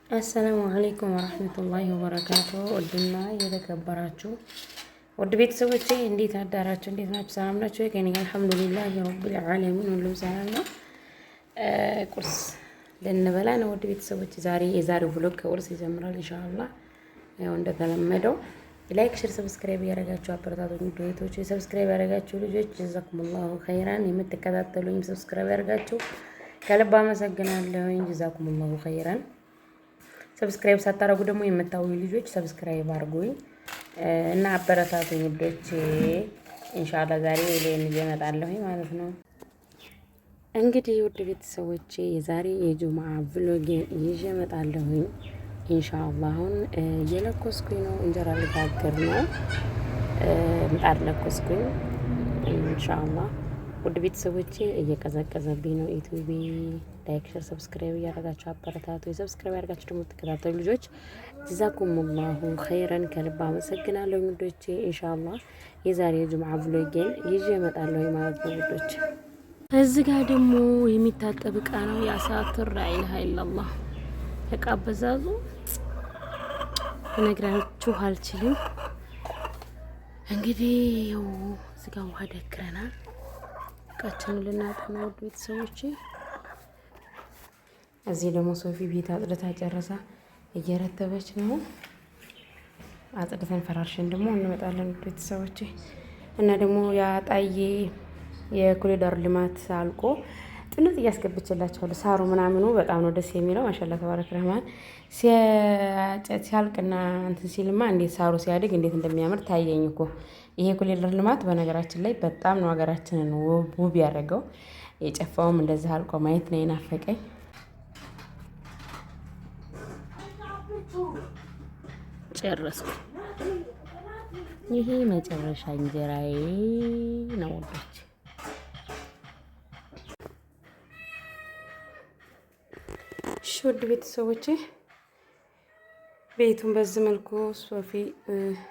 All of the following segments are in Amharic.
አሰላሙ አለይኩም ወራህመቱላሂ ወበረካቱ። ውድና የተከበራችሁ ውድ ቤተሰቦቼ እንዴት አዳራችሁ? እንዴት ናችሁ? ሰላም ናችሁ? ከኔ ጋር አልሐምዱሊላህ ረቢል ዓለሚን ሁሉም ሰላም ነው። ቁርስ ልንበላ ነው ውድ ቤተሰቦቼ። የዛሬው ብሎግ ከቁርስ ይጀምራል ኢንሻአላህ። ያው እንደተለመደው ላይክ፣ ሼር፣ ሰብስክራይብ ያደረጋችሁ አበረታቱኝ ውድ ቤቶቼ። ሰብስክራይብ ያደረጋችሁ ልጆች ጀዛኩሙላሁ ኸይራን፣ የምትከታተሉኝ ሰብስክራይብ ያደረጋችሁ ከልብ አመሰግናለሁኝ። ጀዛኩሙላሁ ኸይራን። ሰብስክራይብ ሳታረጉ ደግሞ የምታዩ ልጆች ሰብስክራይብ አድርጉኝ እና አበረታቱኝ ውዶች። ኢንሻአላህ ዛሬ ሌላ እመጣለሁ ማለት ነው። እንግዲህ ውድ ቤተሰቦቼ የዛሬ የጁምዓ ቭሎግ ይዤ እመጣለሁኝ ኢንሻአላህ። አሁን እየለኮስኩኝ ነው፣ እንጀራ ልጋግር ነው። ምጣድ ለኮስኩኝ ኢንሻአላህ። ውድ ቤተሰቦቼ እየቀዘቀዘብኝ ነው። ዩቲዩብ ላይክ፣ ሼር፣ ሰብስክራይብ እያደረጋችሁ አበረታቱ። ሰብስክራይብ ያደርጋችሁ ደግሞ ተከታተሉ ልጆች ጀዛኩሙላሁ ኸይረን፣ ከልብ አመሰግናለሁ ውዶቼ። ኢንሻአላህ የዛሬ የጁምዓ ቭሎጌን ይዤ እመጣለሁ ማለት ነው ውዶች። እዚህ ጋር ደግሞ የሚታጠብ እቃ ነው። ያሳትር ላኢላሃ ኢላላህ እቃ አበዛዙ እነግራችሁ አልችልም። እንግዲህ ያው እዚህ ጋር ውሃ ደክረናል። እቃችንን ልናጥብ ነው ውድ ቤተሰቦቼ። እዚህ ደግሞ ሶፊ ቤት አጽድታ ጨርሳ እየረተበች ነው። አጽድተን ፈራርሽን ደግሞ እንመጣለን ውድ ቤተሰቦቼ። እና ደግሞ ያጣዬ የኮሪደር ልማት አልቆ ጥንት እያስገብችላችኋለሁ። ሳሩ ምናምኑ በጣም ነው ደስ የሚለው። ማሻአላ ተባረክ ረህማን። ሲያልቅና እንትን ሲልማ እንዴት ሳሩ ሲያድግ እንዴት እንደሚያምር ታየኝ እኮ። ይሄ ኮሪደር ልማት በነገራችን ላይ በጣም ነው ሀገራችንን ውብ ያደረገው። የጨፋውም እንደዚህ አልቆ ማየት ነው የናፈቀኝ። ጨረስኩ። ይሄ መጨረሻ እንጀራዬ ነው ወዶች። ውድ ቤተሰቦቼ ቤቱን በዚህ መልኩ ሶፊ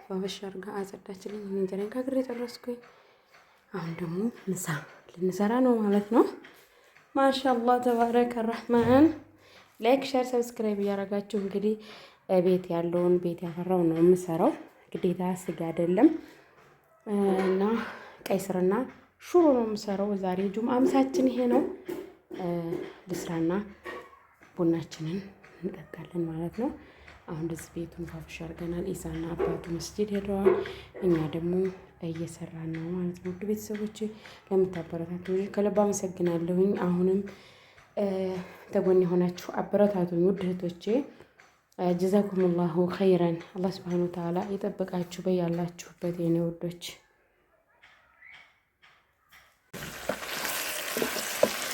ባበሻ አድርጋ አጸዳችልኝ። እንጀራዬን ጋግሬ ጨረስኩኝ። አሁን ደግሞ ምሳ ልንሰራ ነው ማለት ነው። ማሻአላህ ተባረከ ረህማን። ላይክ፣ ሼር፣ ሰብስክራይብ እያደረጋችሁ እንግዲህ ቤት ያለውን ቤት ያፈራው ነው የምሰራው። ግዴታ ስጋ አይደለም እና ቀይ ስርና ሹሮ ነው የምሰራው። ዛሬ ጁምዓ ምሳችን ይሄ ነው። ልስራና ቡናችንን እንጠጣለን ማለት ነው። አሁን እንደዚህ ቤቱን ፋፍሽ አድርገናል። ኢሳና አባቱ መስጂድ ሄደዋል። እኛ ደግሞ እየሰራን ነው ማለት ነው። ውድ ቤተሰቦች ለምታበረታቱ ከልብ አመሰግናለሁኝ። አሁንም ተጎን የሆናችሁ አበረታቱኝ ውድ እህቶቼ። ጀዛኩሙላሁ ኸይረን። አላህ ሱብሓነሁ ወተዓላ ይጠብቃችሁ በያላችሁበት የኔ ውዶች።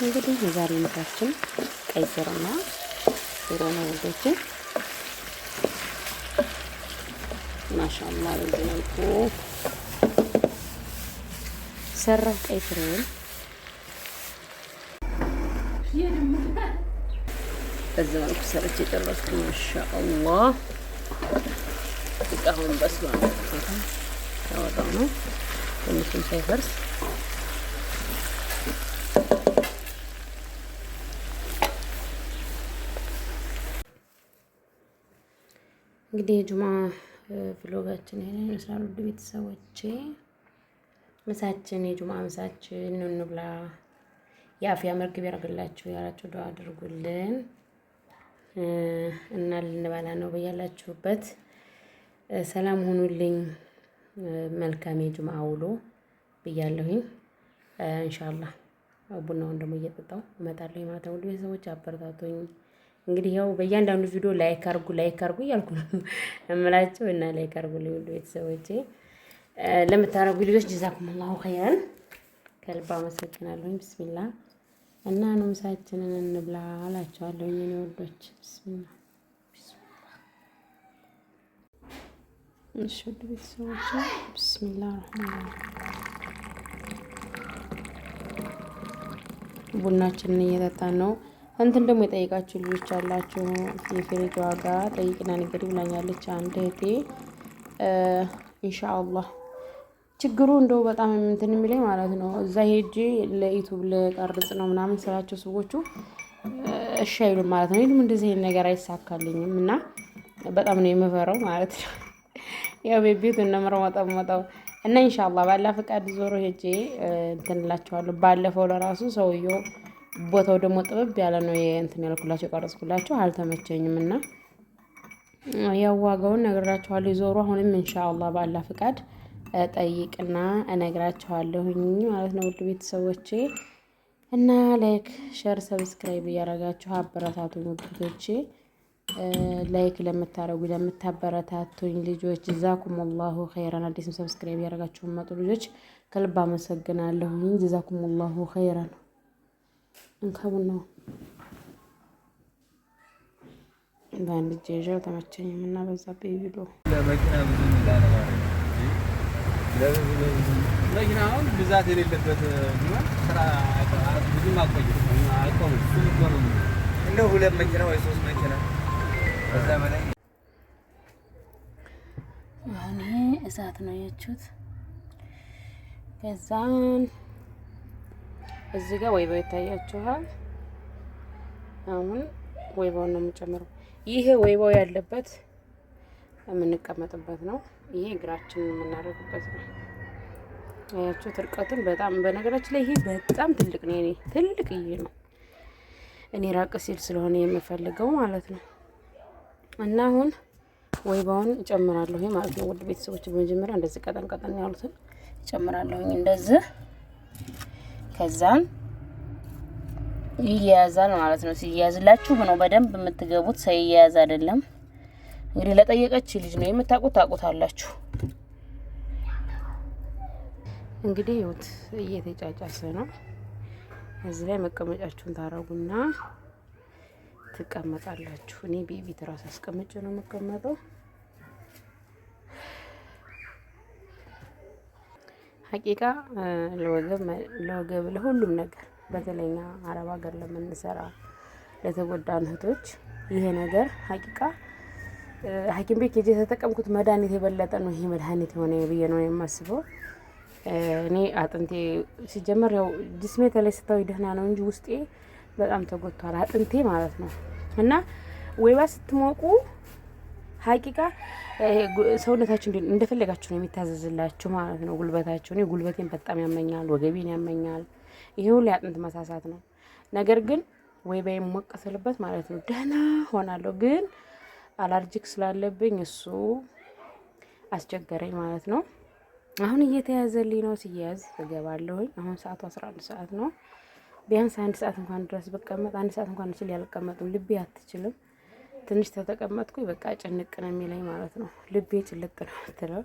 እንግዲህ የዛሬ ምሳችን ቀይ ስርና ሽሮ ነው ውዶቼ። ማሻአላህ በዚህ መልኩ ሰራው ቀይ ስሩን በዚህ መልኩ ሰርቼ ጨረስኩ። ማሻአላህ አሁን በስሏል። ያወጣው ነው ትንሽም ሳይፈርስ እንግዲህ የጁማ ቭሎጋችን ይሄን ይመስላል ውድ ቤተሰቦቼ። ምሳችን የጁማ ምሳችን እንብላ። የአፍያ መርግብ ያርግላችሁ ያላችሁ ዱአ አድርጉልን እና ልንበላ ነው። በያላችሁበት ሰላም ሁኑልኝ። መልካም የጁማ ውሎ ብያለሁኝ። ኢንሻአላህ ቡናውን ደግሞ እየጠጣው እመጣለሁ ማለት ነው። ውድ ቤተሰቦች አበረታቱኝ። እንግዲህ ያው በእያንዳንዱ ቪዲዮ ላይክ አርጉ እያልኩ ነው እምላችሁ እና ላይክ አርጉልኝ ውድ ቤተሰቦቼ። ለምታረጉ ልጆች ጀዛኩሙላሁ ኸይራን ከልብ አመሰግናለሁኝ። ቢስሚላህ እና ነው ምሳችንን እንብላ አላችኋለሁ የኔ ወዶች። ቢስሚላህ እሺ ውድ ቤተሰቦቼ ቢስሚላህ ረህማን ቡናችንን እየጠጣን ነው። እንትን ደግሞ የጠይቃችሁ ልጆች አላችሁ። የፍሬጅ ዋጋ ጠይቅና ንገሪ ብላኛለች አንድ እህቴ። ኢንሻአላህ ችግሩ እንደው በጣም እንትን የሚለኝ ማለት ነው። እዛ ሄጄ ለዩቲዩብ ለቀርጽ ነው ምናምን ስላቸው ሰዎቹ እሺ አይሉም ማለት ነው። እኔም እንደዚህ አይነት ነገር አይሳካልኝም እና በጣም ነው የምፈራው ማለት ነው። ያው ቤት እነምረመጠመጠው እና ኢንሻአላህ ባላ ፈቃድ ዞሮ ሄጄ እንትን እላቸዋለሁ። ባለፈው ለራሱ ሰውየው ቦታው ደግሞ ጥብብ ያለ ነው እንትን ያልኩላቸው የቀረጽኩላቸው አልተመቸኝም እና ያው ዋጋውን ነግራቸዋለሁ። ዞሮ አሁንም ኢንሻአላህ ባላ ፈቃድ ጠይቅና እነግራቸዋለሁኝ ማለት ነው። ውድ ቤተሰቦቼ እና ላይክ ሼር ሰብስክራይብ እያደረጋችሁ አበረታቱኝ ውዶቼ። ላይክ ለምታበረታቱኝ ልጆች ጀዛኩሙላሁ ኸይራን። አዲስም ሰብስክራይብ እያደረጋችሁ መጡ ልጆች ከልብ አመሰግናለሁኝ። ጀዛኩሙላሁ ኸይራን። እንከቡን ነው በአንድ እጄ ይዤው ተመቸኝም እና በዛብኝ ቪዲዮ ለመኪና ብዙ መኪናውን ብዛት የሌለበት ቢሆን ስራ ብዙም አቆም እንደው 2 መኪና ወይ 3 መኪና በዛ በላይ አሁን እሳት ነው ያችሁት። ከዛን እዚህ ጋር ወይባው ይታያችኋል። አሁን ወይባው ነው የምጨምረው። ይሄ ወይባው ያለበት የምንቀመጥበት ነው። ይሄ እግራችንን የምናደርግበት ነው። አያችሁት እርቀቱን በጣም በነገራችን ላይ ይሄ በጣም ትልቅ ነው። እኔ ትልቅዬ ነው። እኔ ራቅ ሲል ስለሆነ የምፈልገው ማለት ነው። እና አሁን ወይባውን እጨምራለሁ ማለት ነው። ውድ ቤተሰቦች በመጀመሪያ እንደዚህ ቀጠን ቀጠን ያሉትን እጨምራለሁ እንደዚህ። ከዛን ይያያዛል ማለት ነው። ሲያያዝላችሁ ነው በደንብ የምትገቡት። ሳይያያዝ አይደለም። እንግዲህ ለጠየቀች ልጅ ነው የምታውቁት ታውቁታላችሁ። እንግዲህ ይሁት እየተጫጫሰ ነው። እዚህ ላይ መቀመጫችሁን ታረጉና ትቀመጣላችሁ። እኔ ቤቢ ትራስ አስቀምጬ ነው የምቀመጠው። ሐቂቃ ለወገብ ለሁሉም ነገር በተለይኛ አረብ ሀገር ለምንሰራ ለተጎዳን እህቶች ይሄ ነገር ሐቂቃ ሐኪም ቤት ሄጄ ተጠቀምኩት መድኃኒት የበለጠ ነው ይሄ መድኃኒት የሆነ ብዬ ነው የማስበው። እኔ አጥንቴ ሲጀመር ያው ጅስሜ ተለስታው ደህና ነው እንጂ ውስጤ በጣም ተጎድቷል አጥንቴ ማለት ነው። እና ወይባ ስትሞቁ ሐቂቃ ሰውነታችሁ እንደፈለጋችሁ ነው የሚታዘዝላችሁ ማለት ነው። ጉልበታችሁ እኔ ጉልበቴን በጣም ያመኛል፣ ወገቤን ያመኛል። ይሄ ሁሉ የአጥንት መሳሳት ነው። ነገር ግን ወይባ የሞቀሰልበት ማለት ነው ደህና ሆናለሁ። ግን አላርጂክ ስላለብኝ እሱ አስቸገረኝ ማለት ነው። አሁን እየተያዘልኝ ነው። ሲያዝ እገባለሁኝ። አሁን ሰዓቱ 11 ሰዓት ነው። ቢያንስ 1 ሰዓት እንኳን ድረስ በቀመጥ 1 ሰዓት እንኳን እችል ያልቀመጥም ልቤ አትችልም። ትንሽ ተተቀመጥኩኝ በቃ ጭንቅ ነው የሚለኝ ማለት ነው። ልቤ ጭልጥ ነው የምትለው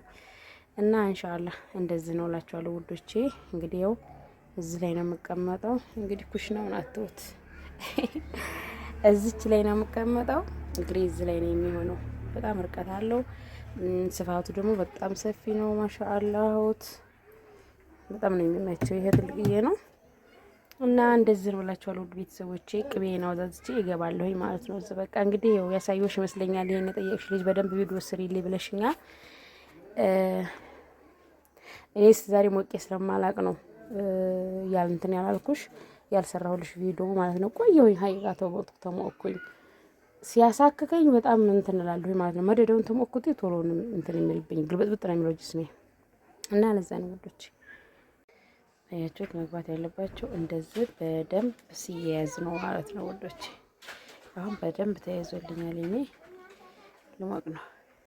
እና ኢንሻአላህ እንደዚህ ነው እላችኋለሁ ውዶቼ። እንግዲህ ያው እዚህ ላይ ነው የምቀመጠው። እንግዲህ ኩሽናውን አትውት እዚች ላይ ነው የምቀመጠው። እንግዲህ እዚህ ላይ ነው የሚሆነው። በጣም ርቀት አለው። ስፋቱ ደግሞ በጣም ሰፊ ነው። ማሻአላህ በጣም ነው የሚመቸው። ይሄ ትልቅዬ ነው እና እንደዚህ ነው እላችኋለሁ ውድ ቤተሰቦቼ። ቅቤና ወዛዝቼ ይገባለሁኝ ማለት ነው። እዚህ በቃ እንግዲህ ያው ያሳየሁሽ ይመስለኛል። ይሄን የጠየቅሽ ልጅ በደንብ ቪዲዮ ስሪልኝ ብለሽኛል። እኔስ ዛሬ ሞቄ ስለማላቅ ነው ያልንትን ያላልኩሽ ያልሰራሁልሽ ቪዲዮ ማለት ነው። ቆየሁኝ ሀይቃ ተሞቅኩኝ ሲያሳክከኝ በጣም እንትን እላለሁ ማለት ነው። መደዳውን ተሞክኩት ቶሎ እንትን የሚልብኝ ግልብጥብጥ ነው የሚለው ጅስሜ እና ለዛ ነው ወዶች አያችሁት። መግባት ያለባቸው እንደዚህ በደንብ ሲያያዝ ነው ማለት ነው ወዶች። አሁን በደንብ ተያይዞልኛል። እኔ ልሞቅ ነው